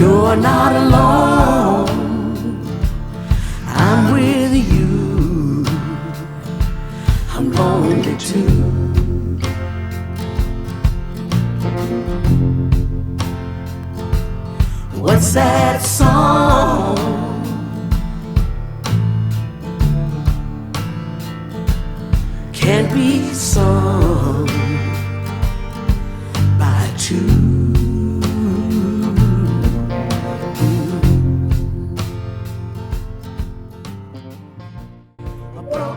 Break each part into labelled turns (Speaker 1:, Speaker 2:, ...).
Speaker 1: You're not alone. I'm with you. I'm lonely too. What's that song? Can't be sung by two.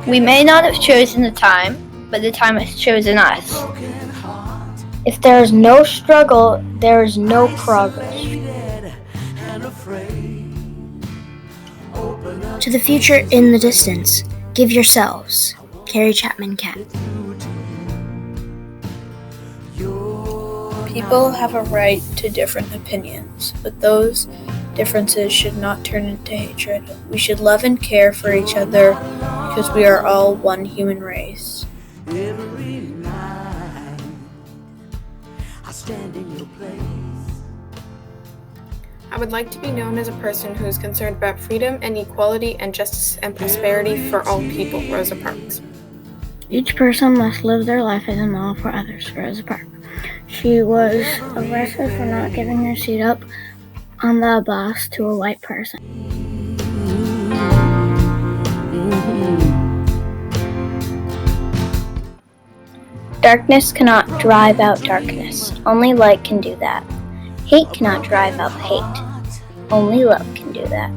Speaker 2: We may not have chosen the time, but the time has chosen us. If there is no struggle, there is no progress.
Speaker 3: To the future in the distance, give yourselves. Carrie Chapman Catt.
Speaker 4: People have a right to different opinions, but those differences should not turn into hatred. We should love and care for each other because we are all one human race.
Speaker 1: Every night I stand in your place.
Speaker 5: I would like to be known as a person who is concerned about freedom and equality and justice and prosperity for all people. Rosa Parks.
Speaker 3: Each person must live their life as a model for others. Rosa Parks. She was arrested for not giving her seat up on the bus to a white person.
Speaker 2: Darkness cannot drive out darkness. Only light can do that. Hate cannot drive out hate. Only love can do that.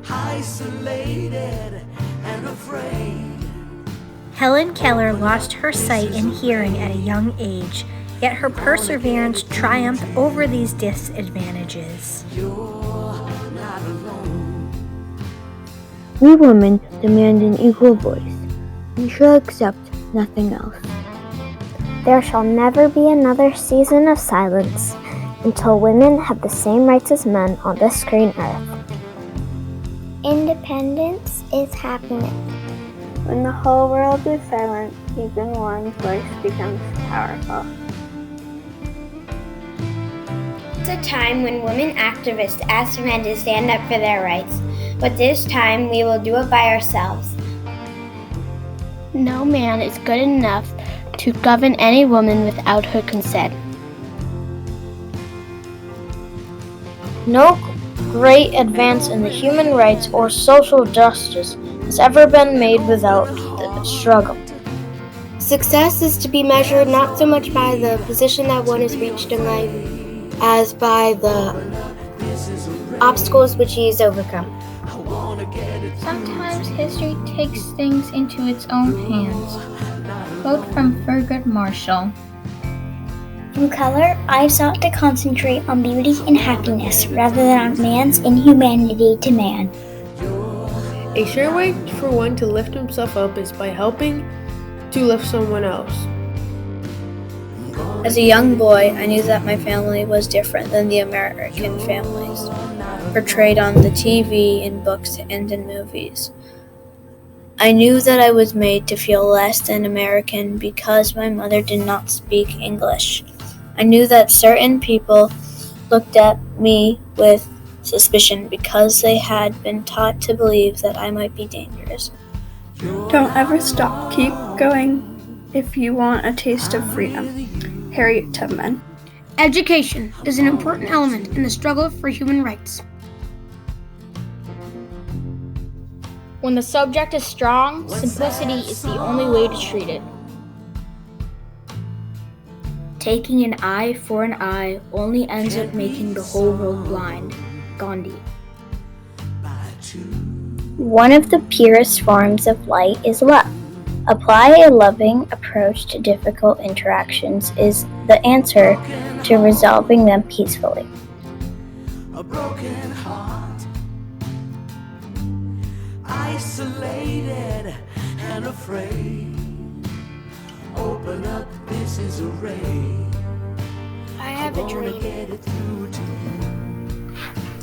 Speaker 1: Isolated and afraid.
Speaker 6: Helen Keller lost her sight and hearing at a young age, yet her perseverance triumphed over these disadvantages.
Speaker 7: We women demand an equal voice. We shall accept nothing else.
Speaker 8: There shall never be another season of silence until women have the same rights as men on this green earth.
Speaker 9: Independence is happiness.
Speaker 10: When the whole world is silent, even one voice becomes powerful.
Speaker 9: It's a time when women activists ask men to stand up for their rights, but this time we will do it by ourselves.
Speaker 2: No man is good enough to govern any woman without her consent. No great advance in the human rights or social justice has ever been made without the struggle.
Speaker 11: Success is to be measured not so much by the position that one has reached in life as by the obstacles which he has overcome.
Speaker 12: Sometimes history takes things into its own hands. Quote from Thurgood Marshall.
Speaker 9: Through color, I sought to concentrate on beauty and happiness rather than on man's inhumanity to man.
Speaker 5: A sure way for one to lift himself up is by helping to lift someone else. As a young boy, I knew that my family was different than the American families portrayed on the TV, in books, and in movies. I knew that I was made to feel less than American because my mother did not speak English. I knew that certain people looked at me with suspicion because they had been taught to believe that I might be dangerous.
Speaker 10: Don't ever stop. Keep going if you want a taste of freedom. Harriet Tubman.
Speaker 3: Education is an important element in the struggle for human rights.
Speaker 2: When the subject is strong, simplicity is the only way to treat it.
Speaker 3: Taking an eye for an eye only ends up making the whole world blind. Gandhi.
Speaker 2: One of the purest forms of light is love. Apply a loving approach to difficult interactions is the answer to resolving them peacefully.
Speaker 1: A broken heart, isolated and afraid. Open up, this is a ray.
Speaker 3: I have a dream.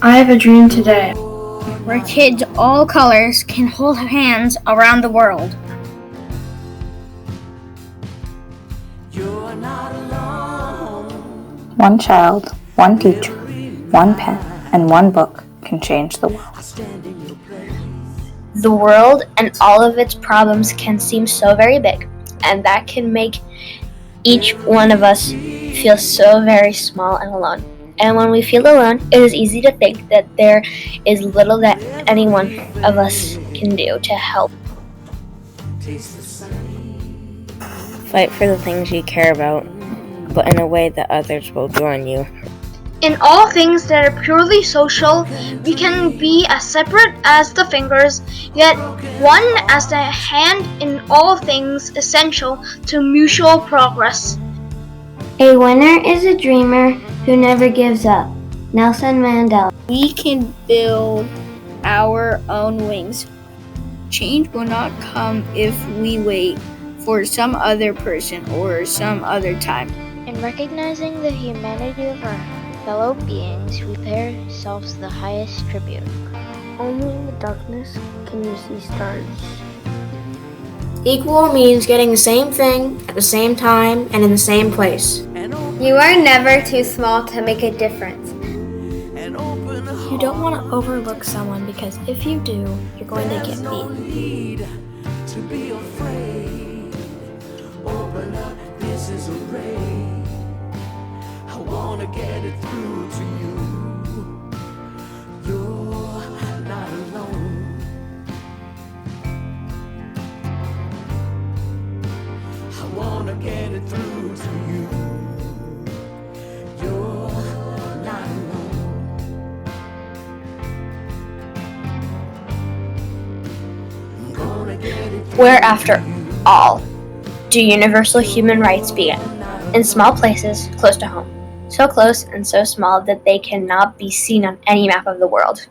Speaker 4: I have a dream today.
Speaker 3: Where kids all colors can hold hands around the world.
Speaker 1: You're not alone.
Speaker 13: One child, one teacher, one pen, and one book can change the world.
Speaker 2: The world and all of its problems can seem so very big, and that can make each one of us feel so very small and alone. And when we feel alone, it is easy to think that there is little that any one of us can do to help.
Speaker 14: Fight for the things you care about, but in a way that others will join you.
Speaker 15: In all things that are purely social, we can be as separate as the fingers, yet one as the hand in all things essential to mutual progress.
Speaker 9: A winner is a dreamer who never gives up. Nelson Mandela.
Speaker 5: We can build our own wings. Change will not come if we wait for some other person or some other time.
Speaker 16: In recognizing the humanity of our fellow beings, we pay ourselves the highest tribute.
Speaker 7: Only in the darkness can you see stars.
Speaker 11: Equal means getting the same thing at the same time and in the same place.
Speaker 9: You are never too small to make a difference.
Speaker 4: You don't want to overlook someone because if you do, you're going to get beat.
Speaker 1: To be afraid. Open up, this is a race. I wanna get it through to you. You're not alone. I wanna get it through to you. You're not alone. I'm gonna get it through.
Speaker 2: Where, after all, do universal human rights begin? In small places close to home. So close and so small that they cannot be seen on any map of the world.